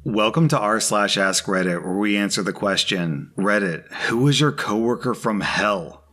Welcome to r/slash Askreddit, where we answer the question, Reddit, who is your coworker from hell?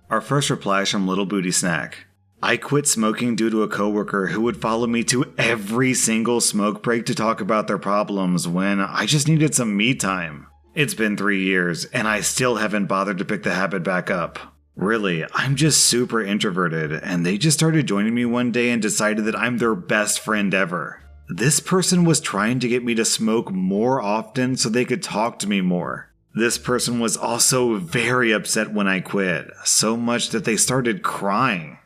Our first reply is from Little Booty Snack. I quit smoking due to a coworker who would follow me to every single smoke break to talk about their problems when I just needed some me time. It's been 3 years, and I still haven't bothered to pick the habit back up. Really, I'm just super introverted, and they just started joining me one day and decided that I'm their best friend ever. This person was trying to get me to smoke more often so they could talk to me more. This person was also very upset when I quit, so much that they started crying.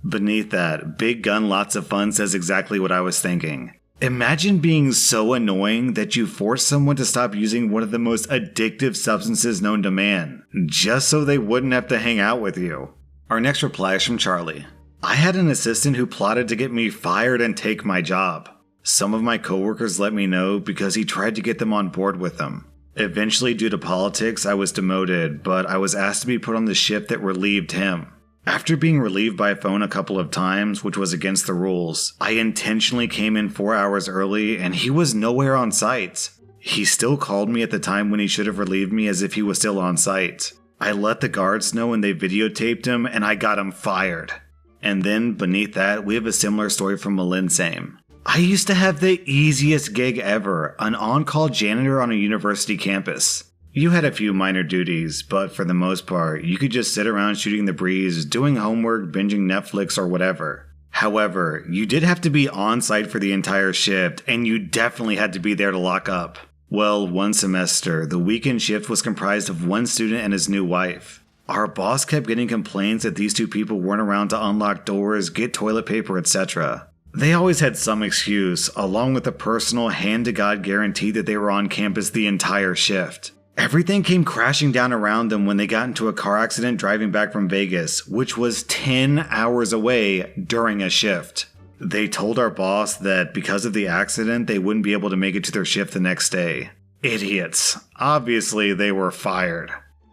Beneath that, Big Gun Lots of Fun says exactly what I was thinking. Imagine being so annoying that you force someone to stop using one of the most addictive substances known to man, just so they wouldn't have to hang out with you. Our next reply is from Charlie. I had an assistant who plotted to get me fired and take my job. Some of my coworkers let me know because he tried to get them on board with him. Eventually, due to politics, I was demoted, but I was asked to be put on the shift that relieved him. After being relieved by phone a couple of times, which was against the rules, I intentionally came in 4 hours early and he was nowhere on site. He still called me at the time when he should have relieved me as if he was still on site. I let the guards know and they videotaped him and I got him fired. And then, beneath that, we have a similar story from Malin Same. I used to have the easiest gig ever, an on-call janitor on a university campus. You had a few minor duties, but for the most part, you could just sit around shooting the breeze, doing homework, binging Netflix, or whatever. However, you did have to be on site for the entire shift, and you definitely had to be there to lock up. Well, one semester, the weekend shift was comprised of one student and his new wife. Our boss kept getting complaints that these two people weren't around to unlock doors, get toilet paper, etc. They always had some excuse, along with a personal hand-to-God guarantee that they were on campus the entire shift. Everything came crashing down around them when they got into a car accident driving back from Vegas, which was 10 hours away during a shift. They told our boss that because of the accident, they wouldn't be able to make it to their shift the next day. Idiots. Obviously, they were fired.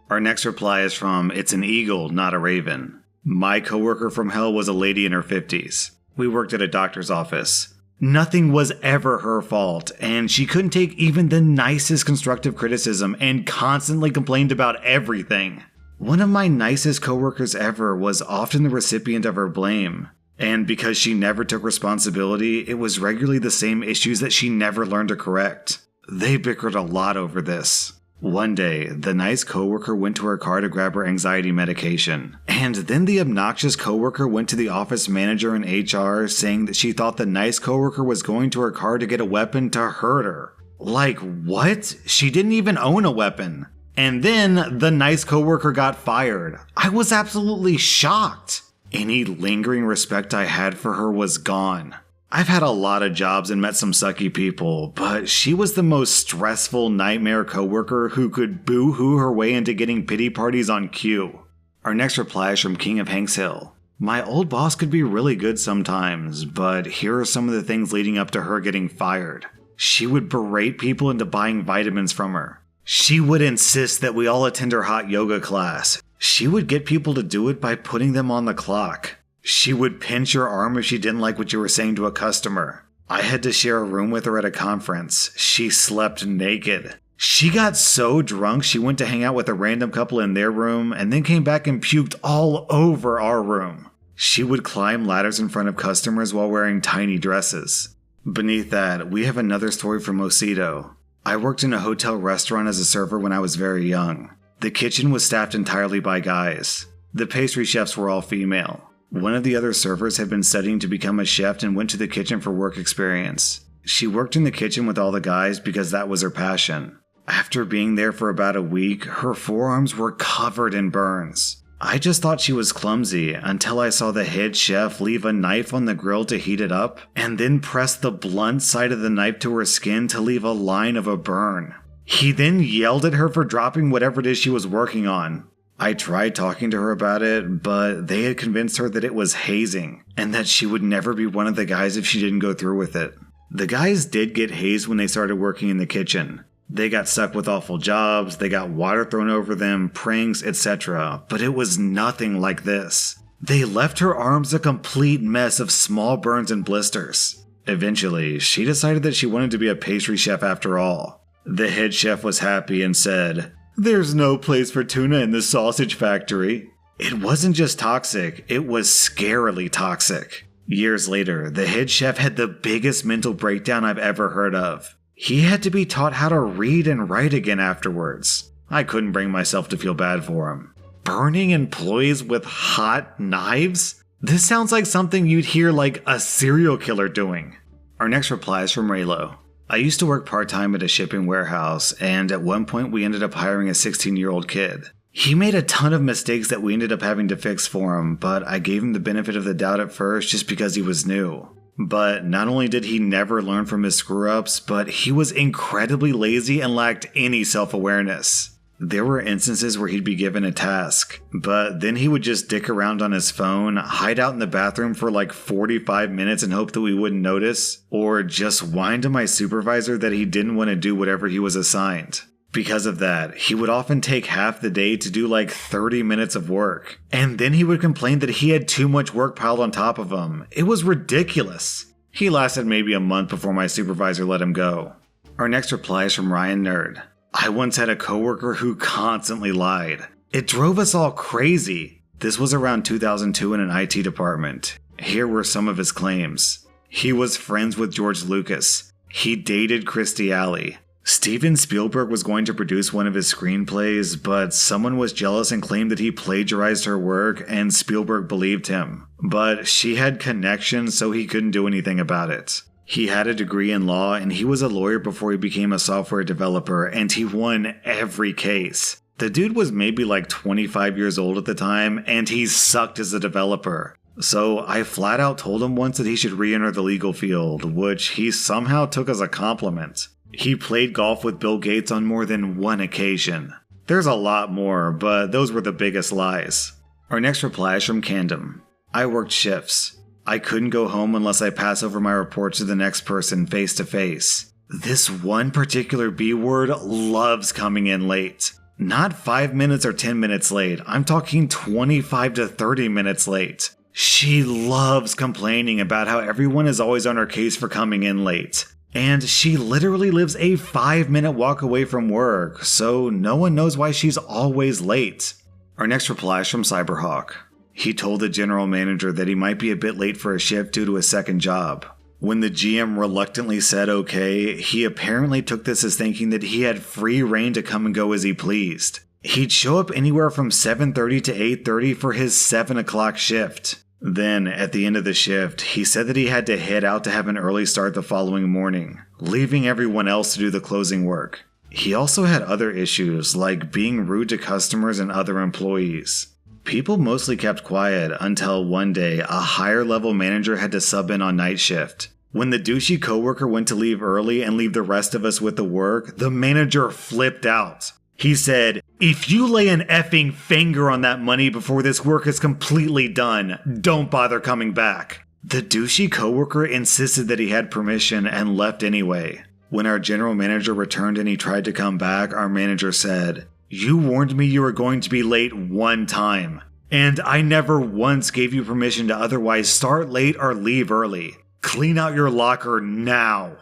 Our next reply is from It's an Eagle, Not a Raven. My coworker from hell was a lady in her 50s. We worked at a doctor's office. Nothing was ever her fault, and she couldn't take even the nicest constructive criticism and constantly complained about everything. One of my nicest coworkers ever was often the recipient of her blame, and because she never took responsibility, it was regularly the same issues that she never learned to correct. They bickered a lot over this. One day, the nice coworker went to her car to grab her anxiety medication, and then the obnoxious coworker went to the office manager and HR saying that she thought the nice coworker was going to her car to get a weapon to hurt her. Like, what? She didn't even own a weapon. And then the nice coworker got fired. I was absolutely shocked. Any lingering respect I had for her was gone. I've had a lot of jobs and met some sucky people, but she was the most stressful nightmare coworker who could boo-hoo her way into getting pity parties on cue. Our next reply is from King of Hanks Hill. My old boss could be really good sometimes, but here are some of the things leading up to her getting fired. She would berate people into buying vitamins from her. She would insist that we all attend her hot yoga class. She would get people to do it by putting them on the clock. She would pinch your arm if she didn't like what you were saying to a customer. I had to share a room with her at a conference. She slept naked. She got so drunk she went to hang out with a random couple in their room and then came back and puked all over our room. She would climb ladders in front of customers while wearing tiny dresses. Beneath that, we have another story from Osito. I worked in a hotel restaurant as a server when I was very young. The kitchen was staffed entirely by guys. The pastry chefs were all female. One of the other servers had been studying to become a chef and went to the kitchen for work experience. She worked in the kitchen with all the guys because that was her passion. After being there for about a week, her forearms were covered in burns. I just thought she was clumsy until I saw the head chef leave a knife on the grill to heat it up and then press the blunt side of the knife to her skin to leave a line of a burn. He then yelled at her for dropping whatever it is she was working on. I tried talking to her about it, but they had convinced her that it was hazing, and that she would never be one of the guys if she didn't go through with it. The guys did get hazed when they started working in the kitchen. They got stuck with awful jobs, they got water thrown over them, pranks, etc., but it was nothing like this. They left her arms a complete mess of small burns and blisters. Eventually, she decided that she wanted to be a pastry chef after all. The head chef was happy and said, "There's no place for tuna in the sausage factory." It wasn't just toxic, it was scarily toxic. Years later, the head chef had the biggest mental breakdown I've ever heard of. He had to be taught how to read and write again afterwards. I couldn't bring myself to feel bad for him. Burning employees with hot knives? This sounds like something you'd hear like a serial killer doing. Our next reply is from Raylo. I used to work part-time at a shipping warehouse, and at one point we ended up hiring a 16-year-old kid. He made a ton of mistakes that we ended up having to fix for him, but I gave him the benefit of the doubt at first just because he was new. But not only did he never learn from his screw-ups, but he was incredibly lazy and lacked any self-awareness. There were instances where he'd be given a task, but then he would just dick around on his phone, hide out in the bathroom for like 45 minutes and hope that we wouldn't notice, or just whine to my supervisor that he didn't want to do whatever he was assigned. Because of that, he would often take half the day to do like 30 minutes of work, and then he would complain that he had too much work piled on top of him. It was ridiculous. He lasted maybe a month before my supervisor let him go. Our next reply is from Ryan Nerd. I once had a coworker who constantly lied. It drove us all crazy. This was around 2002 in an IT department. Here were some of his claims. He was friends with George Lucas. He dated Kirstie Alley. Steven Spielberg was going to produce one of his screenplays, but someone was jealous and claimed that he plagiarized her work, and Spielberg believed him. But she had connections, so he couldn't do anything about it. He had a degree in law, and he was a lawyer before he became a software developer, and he won every case. The dude was maybe like 25 years old at the time, and he sucked as a developer. So I flat out told him once that he should re-enter the legal field, which he somehow took as a compliment. He played golf with Bill Gates on more than one occasion. There's a lot more, but those were the biggest lies. Our next reply is from Candom. I worked shifts. I couldn't go home unless I pass over my reports to the next person face to face. This one particular B-word loves coming in late. Not 5 minutes or 10 minutes late, I'm talking 25 to 30 minutes late. She loves complaining about how everyone is always on her case for coming in late. And she literally lives a 5-minute walk away from work, so no one knows why she's always late. Our next reply is from Cyberhawk. He told the general manager that he might be a bit late for a shift due to a second job. When the GM reluctantly said okay, he apparently took this as thinking that he had free reign to come and go as he pleased. He'd show up anywhere from 7:30 to 8:30 for his 7 o'clock shift. Then, at the end of the shift, he said that he had to head out to have an early start the following morning, leaving everyone else to do the closing work. He also had other issues, like being rude to customers and other employees. People mostly kept quiet until one day a higher level manager had to sub in on night shift. When the douchey coworker went to leave early and leave the rest of us with the work, the manager flipped out. He said, "If you lay an effing finger on that money before this work is completely done, don't bother coming back." The douchey coworker insisted that he had permission and left anyway. When our general manager returned and he tried to come back, our manager said, "You warned me you were going to be late one time, and I never once gave you permission to otherwise start late or leave early. Clean out your locker now."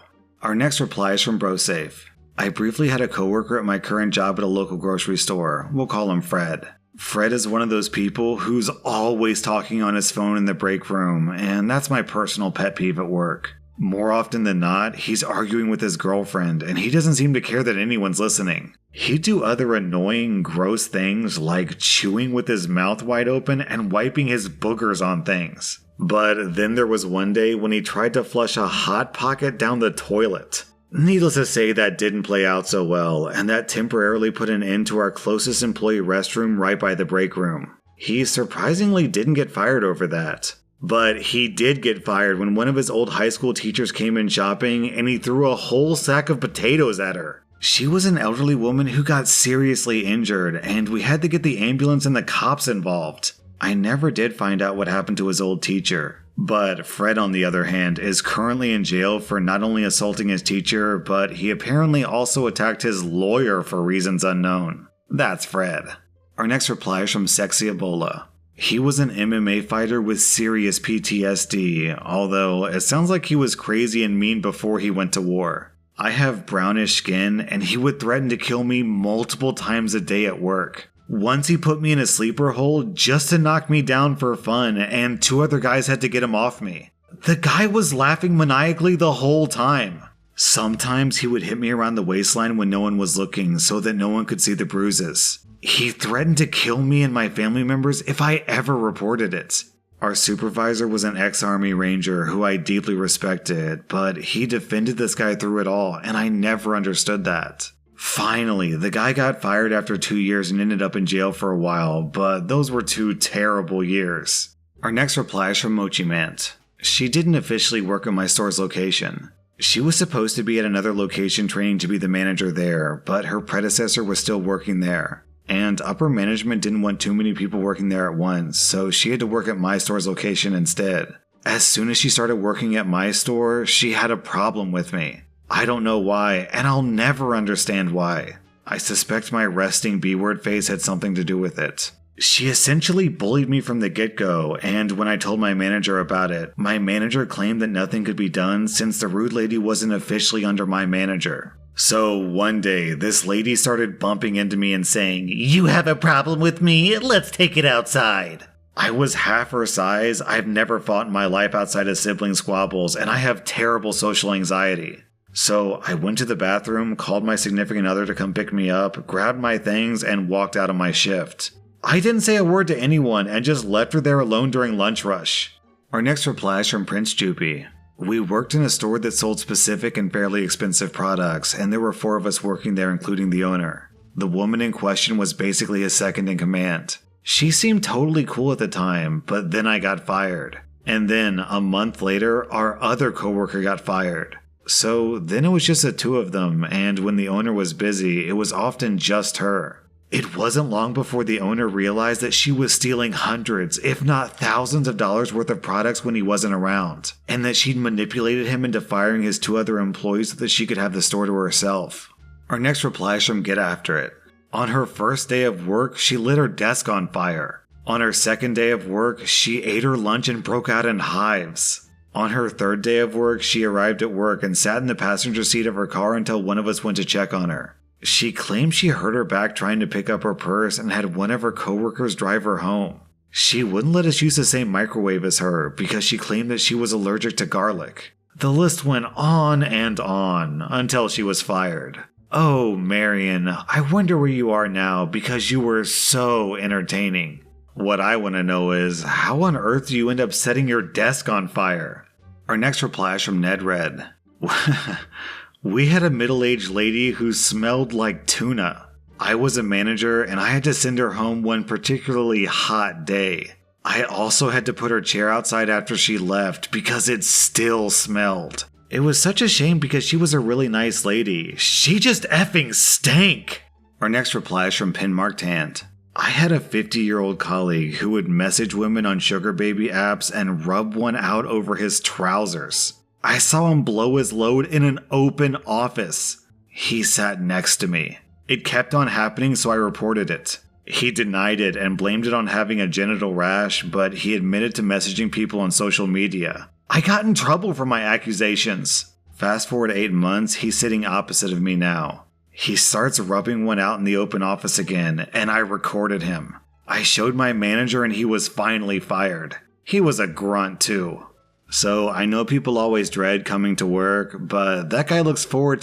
Our next reply is from BroSafe. I briefly had a coworker at my current job at a local grocery store. We'll call him Fred. Fred is one of those people who's always talking on his phone in the break room, and that's my personal pet peeve at work. More often than not, he's arguing with his girlfriend, and he doesn't seem to care that anyone's listening. He'd do other annoying, gross things like chewing with his mouth wide open and wiping his boogers on things. But then there was one day when he tried to flush a Hot Pocket down the toilet. Needless to say, that didn't play out so well, and that temporarily put an end to our closest employee restroom right by the break room. He surprisingly didn't get fired over that. But he did get fired when one of his old high school teachers came in shopping and he threw a whole sack of potatoes at her. She was an elderly woman who got seriously injured, and we had to get the ambulance and the cops involved. I never did find out what happened to his old teacher. But Fred, on the other hand, is currently in jail for not only assaulting his teacher, but he apparently also attacked his lawyer for reasons unknown. That's Fred. Our next reply is from Sexy Ebola. He was an MMA fighter with serious PTSD, although it sounds like he was crazy and mean before he went to war. I have brownish skin, and he would threaten to kill me multiple times a day at work. Once he put me in a sleeper hold just to knock me down for fun, and 2 other guys had to get him off me. The guy was laughing maniacally the whole time. Sometimes he would hit me around the waistline when no one was looking so that no one could see the bruises. He threatened to kill me and my family members if I ever reported it. Our supervisor was an ex-Army Ranger who I deeply respected, but he defended this guy through it all, and I never understood that. Finally, the guy got fired after 2 years and ended up in jail for a while, but those were 2 terrible years. Our next reply is from Mochi Mant. She didn't officially work at my store's location. She was supposed to be at another location training to be the manager there, but her predecessor was still working there. And upper management didn't want too many people working there at once, so she had to work at my store's location instead. As soon as she started working at my store, she had a problem with me. I don't know why, and I'll never understand why. I suspect my resting B-word face had something to do with it. She essentially bullied me from the get-go, and when I told my manager about it, my manager claimed that nothing could be done since the rude lady wasn't officially under my manager. So one day, this lady started bumping into me and saying, "You have a problem with me? Let's take it outside." I was half her size, I've never fought in my life outside of sibling squabbles, and I have terrible social anxiety. So I went to the bathroom, called my significant other to come pick me up, grabbed my things, and walked out of my shift. I didn't say a word to anyone and just left her there alone during lunch rush. Our next reply is from Prince Joopy. We worked in a store that sold specific and fairly expensive products, and there were 4 of us working there, including the owner. The woman in question was basically his second in command. She seemed totally cool at the time, but then I got fired. And then, a month later, our other coworker got fired. So then it was just the 2 of them, and when the owner was busy, it was often just her. It wasn't long before the owner realized that she was stealing hundreds, if not thousands of dollars worth of products when he wasn't around, and that she'd manipulated him into firing his 2 other employees so that she could have the store to herself. Our next reply is from Get After It. On her first day of work, she lit her desk on fire. On her second day of work, she ate her lunch and broke out in hives. On her third day of work, she arrived at work and sat in the passenger seat of her car until one of us went to check on her. She claimed she hurt her back trying to pick up her purse and had one of her coworkers drive her home. She wouldn't let us use the same microwave as her because she claimed that she was allergic to garlic. The list went on and on until she was fired. Oh, Marion, I wonder where you are now because you were so entertaining. What I want to know is, how on earth do you end up setting your desk on fire? Our next reply is from Ned Red. We had a middle-aged lady who smelled like tuna. I was a manager and I had to send her home one particularly hot day. I also had to put her chair outside after she left because it still smelled. It was such a shame because she was a really nice lady. She just effing stank. Our next reply is from Pinmarked Hand. I had a 50-year-old colleague who would message women on sugar baby apps and rub one out over his trousers. I saw him blow his load in an open office. He sat next to me. It kept on happening, so I reported it. He denied it and blamed it on having a genital rash, but he admitted to messaging people on social media. I got in trouble for my accusations. Fast forward 8 months, he's sitting opposite of me now. He starts rubbing one out in the open office again, and I recorded him. I showed my manager and he was finally fired. He was a grunt too. So I know people always dread coming to work, but that guy looks forward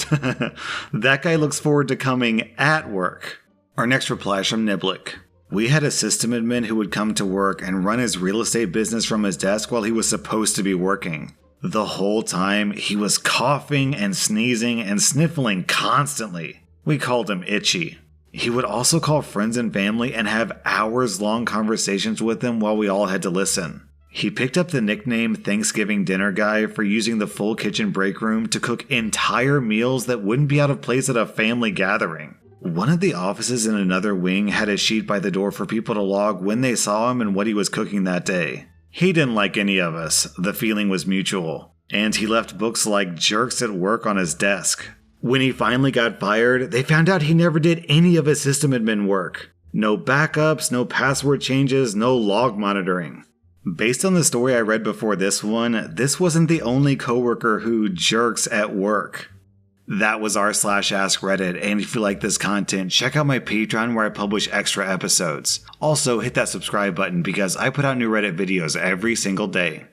to coming at work. Our next reply is from Niblick. We had a system admin who would come to work and run his real estate business from his desk while he was supposed to be working. The whole time, he was coughing and sneezing and sniffling constantly. We called him Itchy. He would also call friends and family and have hours-long conversations with them while we all had to listen. He picked up the nickname Thanksgiving Dinner Guy for using the full kitchen break room to cook entire meals that wouldn't be out of place at a family gathering. One of the offices in another wing had a sheet by the door for people to log when they saw him and what he was cooking that day. He didn't like any of us, the feeling was mutual, and he left books like Jerks at Work on his desk. When he finally got fired, they found out he never did any of his system admin work. No backups, no password changes, no log monitoring. Based on the story I read before this one, this wasn't the only coworker who jerks at work. That was r/Askreddit, and if you like this content, check out my Patreon where I publish extra episodes. Also, hit that subscribe button because I put out new Reddit videos every single day.